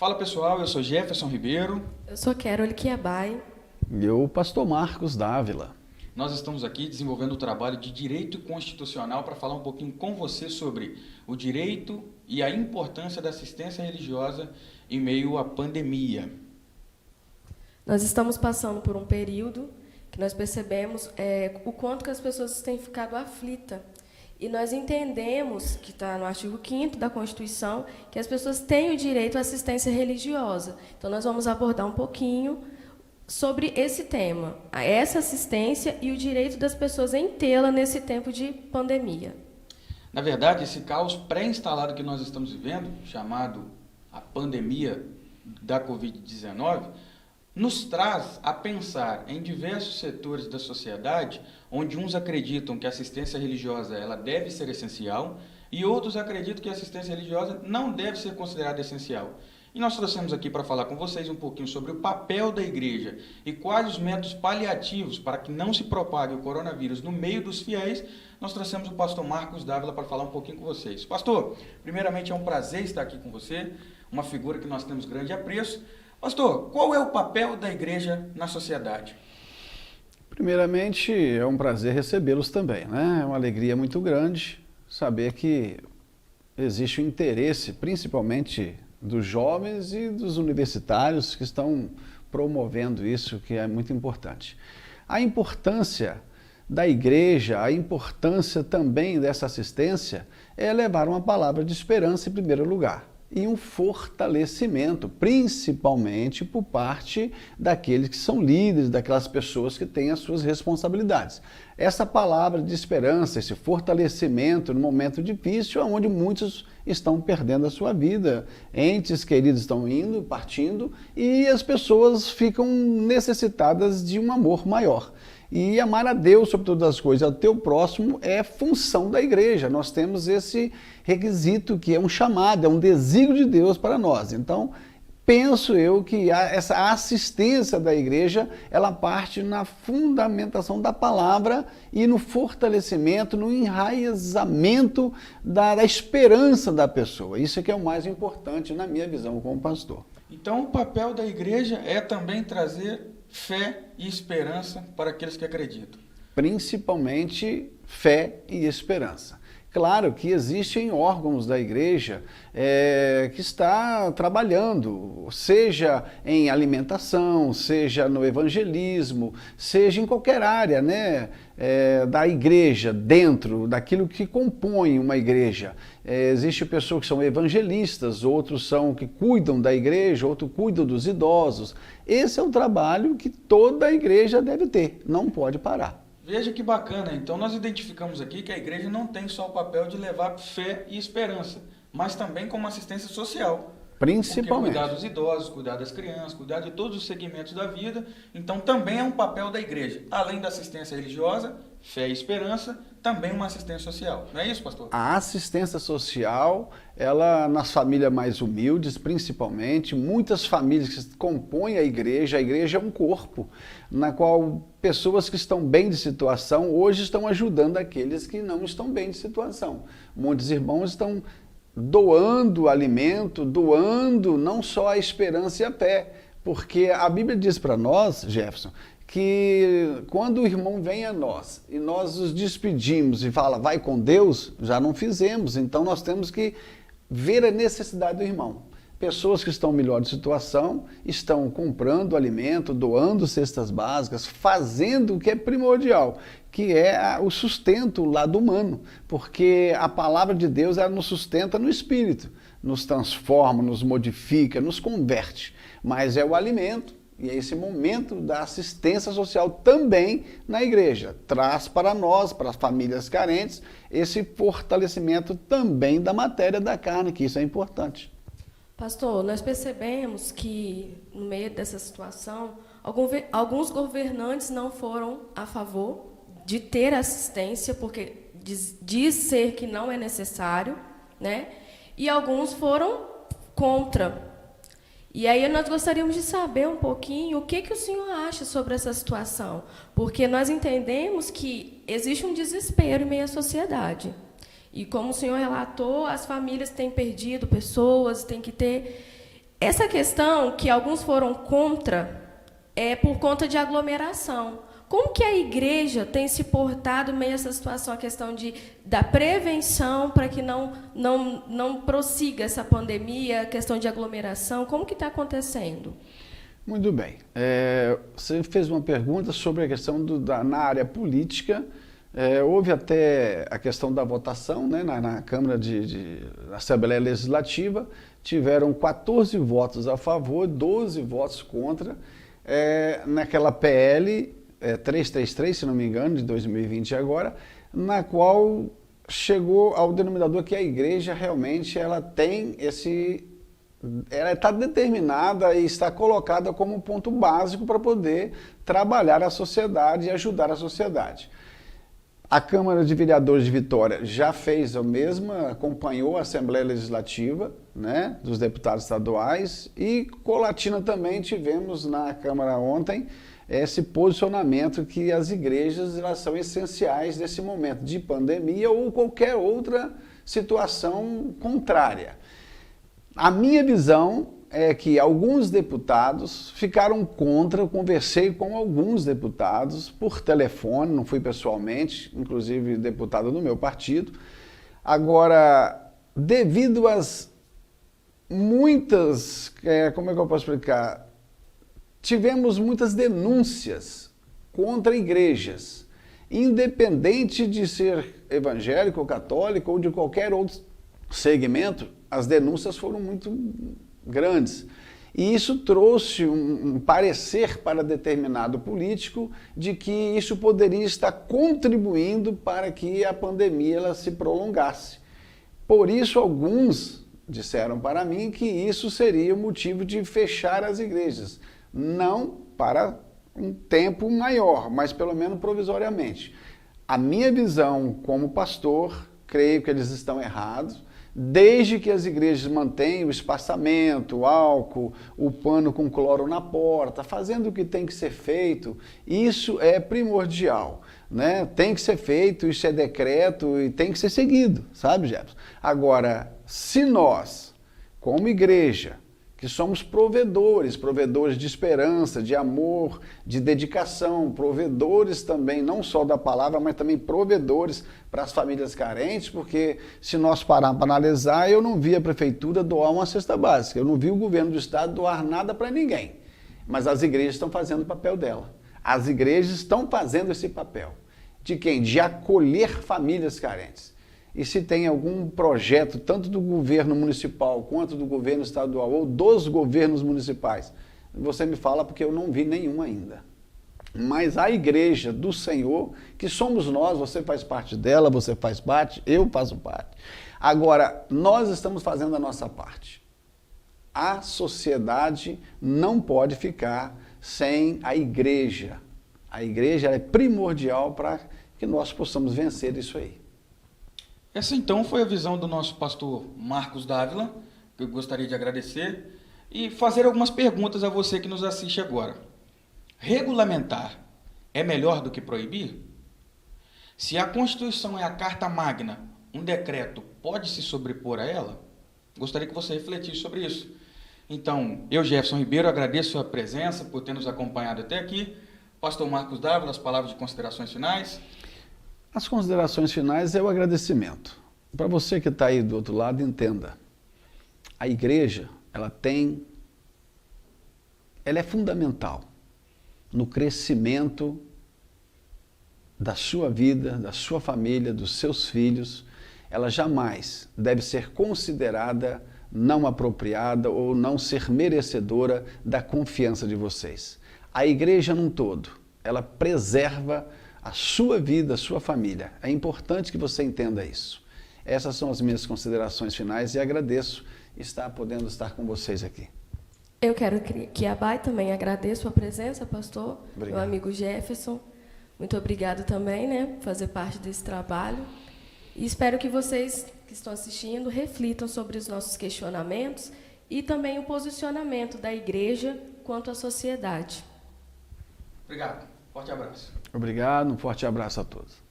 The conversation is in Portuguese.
Fala pessoal, eu sou Jefferson Ribeiro. Eu sou Carol Kiabai. E eu, pastor Marcos Dávila. Nós estamos aqui desenvolvendo o trabalho de direito constitucional para falar um pouquinho com você sobre o direito e a importância da assistência religiosa em meio à pandemia. Nós estamos passando por um período que nós percebemos o quanto que as pessoas têm ficado aflitas. E nós entendemos, que está no artigo 5º da Constituição, que as pessoas têm o direito à assistência religiosa. Então, nós vamos abordar um pouquinho sobre esse tema, essa assistência e o direito das pessoas em tê-la nesse tempo de pandemia. Na verdade, esse caos pré-instalado que nós estamos vivendo, chamado a pandemia da Covid-19, nos traz a pensar em diversos setores da sociedade, onde uns acreditam que a assistência religiosa ela deve ser essencial e outros acreditam que a assistência religiosa não deve ser considerada essencial. E nós trouxemos aqui para falar com vocês um pouquinho sobre o papel da igreja e quais os métodos paliativos para que não se propague o coronavírus no meio dos fiéis. Nós trouxemos o pastor Marcos Dávila para falar um pouquinho com vocês. Pastor, primeiramente é um prazer estar aqui com você, uma figura que nós temos grande apreço. Pastor, qual é o papel da igreja na sociedade? Primeiramente, é um prazer recebê-los também, né? É uma alegria muito grande saber que existe um interesse, principalmente dos jovens e dos universitários que estão promovendo isso, que é muito importante. A importância da igreja, a importância também dessa assistência é levar uma palavra de esperança em primeiro lugar e um fortalecimento, principalmente por parte daqueles que são líderes, daquelas pessoas que têm as suas responsabilidades. Essa palavra de esperança, esse fortalecimento no momento difícil, onde muitos estão perdendo a sua vida, entes queridos estão indo, partindo, e as pessoas ficam necessitadas de um amor maior. E amar a Deus sobre todas as coisas, ao teu próximo, é função da igreja. Nós temos esse requisito que é um chamado, é um desígnio de Deus para nós. Então, penso eu que essa assistência da igreja, ela parte na fundamentação da palavra e no fortalecimento, no enraizamento da esperança da pessoa. Isso é que é o mais importante na minha visão como pastor. Então, o papel da igreja é também trazer fé e esperança para aqueles que acreditam. Principalmente fé e esperança. Claro que existem órgãos da igreja que está trabalhando, seja em alimentação, seja no evangelismo, seja em qualquer área, né, da igreja, dentro daquilo que compõe uma igreja. Existem pessoas que são evangelistas, outros são que cuidam da igreja, outros cuidam dos idosos. Esse é um trabalho que toda a igreja deve ter, não pode parar. Veja que bacana, então nós identificamos aqui que a igreja não tem só o papel de levar fé e esperança, mas também como assistência social. Principalmente. Porque cuidar dos idosos, cuidar das crianças, cuidar de todos os segmentos da vida, então também é um papel da igreja. Além da assistência religiosa, fé e esperança, também uma assistência social. Não é isso, pastor? A assistência social, ela nas famílias mais humildes, principalmente, muitas famílias que compõem a igreja é um corpo, na qual pessoas que estão bem de situação hoje estão ajudando aqueles que não estão bem de situação. Muitos irmãos estão doando alimento, doando não só a esperança e a fé, porque a Bíblia diz para nós, Jefferson, que quando o irmão vem a nós e nós nos despedimos e fala, vai com Deus, já não fizemos, então nós temos que ver a necessidade do irmão. Pessoas que estão em melhor situação estão comprando alimento, doando cestas básicas, fazendo o que é primordial, que é o sustento, o lado humano, porque a palavra de Deus ela nos sustenta no espírito, nos transforma, nos modifica, nos converte, mas é o alimento. E é esse momento da assistência social também na igreja. Traz para nós, para as famílias carentes, esse fortalecimento também da matéria da carne, que isso é importante. Pastor, nós percebemos que, no meio dessa situação, alguns governantes não foram a favor de ter assistência, porque diz ser que não é necessário, né? E alguns foram contra. E aí nós gostaríamos de saber um pouquinho o que o senhor acha sobre essa situação, porque nós entendemos que existe um desespero em meio à sociedade. E como o senhor relatou, as famílias têm perdido pessoas, têm que ter essa questão que alguns foram contra é por conta de aglomeração. Como que a igreja tem se portado meio a essa situação, a questão da prevenção para que não prossiga essa pandemia, a questão de aglomeração, como que está acontecendo? Muito bem. Você fez uma pergunta sobre a questão na área política. Houve até a questão da votação, né, na Câmara na Assembleia Legislativa, tiveram 14 votos a favor, 12 votos contra, naquela PL 333, se não me engano, de 2020 agora, na qual chegou ao denominador que a igreja realmente ela está determinada e está colocada como um ponto básico para poder trabalhar a sociedade e ajudar a sociedade. A Câmara de Vereadores de Vitória já fez a mesma, acompanhou a Assembleia Legislativa, né, dos deputados estaduais, e Colatina também tivemos na Câmara ontem esse posicionamento que as igrejas elas são essenciais nesse momento de pandemia ou qualquer outra situação contrária. A minha visão é que alguns deputados ficaram contra, eu conversei com alguns deputados por telefone, não fui pessoalmente, inclusive deputado do meu partido. Agora, devido às muitas, como é que eu posso explicar? Tivemos muitas denúncias contra igrejas, independente de ser evangélico ou católico ou de qualquer outro segmento, as denúncias foram muito grandes. E isso trouxe um parecer para determinado político de que isso poderia estar contribuindo para que a pandemia ela se prolongasse. Por isso, alguns disseram para mim que isso seria o motivo de fechar as igrejas. Não para um tempo maior, mas pelo menos provisoriamente. A minha visão como pastor, creio que eles estão errados, desde que as igrejas mantenham o espaçamento, o álcool, o pano com cloro na porta, fazendo o que tem que ser feito, isso é primordial, né? Tem que ser feito, isso é decreto e tem que ser seguido, sabe, Jefferson? Agora, se nós, como igreja, que somos provedores de esperança, de amor, de dedicação, provedores também, não só da palavra, mas também provedores para as famílias carentes, porque se nós parar para analisar, eu não vi a prefeitura doar uma cesta básica, eu não vi o governo do estado doar nada para ninguém, mas as igrejas estão fazendo o papel dela. As igrejas estão fazendo esse papel. De quem? De acolher famílias carentes. E se tem algum projeto, tanto do governo municipal quanto do governo estadual ou dos governos municipais, você me fala porque eu não vi nenhum ainda. Mas a igreja do Senhor, que somos nós, você faz parte dela, você faz parte, eu faço parte. Agora, nós estamos fazendo a nossa parte. A sociedade não pode ficar sem a igreja. A igreja é primordial para que nós possamos vencer isso aí. Essa então foi a visão do nosso pastor Marcos Dávila, que eu gostaria de agradecer, e fazer algumas perguntas a você que nos assiste agora. Regulamentar é melhor do que proibir? Se a Constituição é a Carta Magna, um decreto pode se sobrepor a ela? Gostaria que você refletisse sobre isso. Então, eu, Jefferson Ribeiro, agradeço a presença por ter nos acompanhado até aqui. Pastor Marcos Dávila, as palavras de considerações finais. As considerações finais é o agradecimento. Para você que está aí do outro lado, entenda. A igreja, ela é fundamental no crescimento da sua vida, da sua família, dos seus filhos. Ela jamais deve ser considerada não apropriada ou não ser merecedora da confiança de vocês. A igreja num todo, ela preserva a sua vida, a sua família. É importante que você entenda isso. Essas são as minhas considerações finais e agradeço podendo estar com vocês aqui. Eu quero que abai também agradeço a presença, pastor, Obrigado. meu amigo Jefferson. Muito obrigado também, né, por fazer parte desse trabalho. E espero que vocês que estão assistindo reflitam sobre os nossos questionamentos e também o posicionamento da igreja quanto à sociedade. Obrigado. Forte abraço. Obrigado, um forte abraço a todos.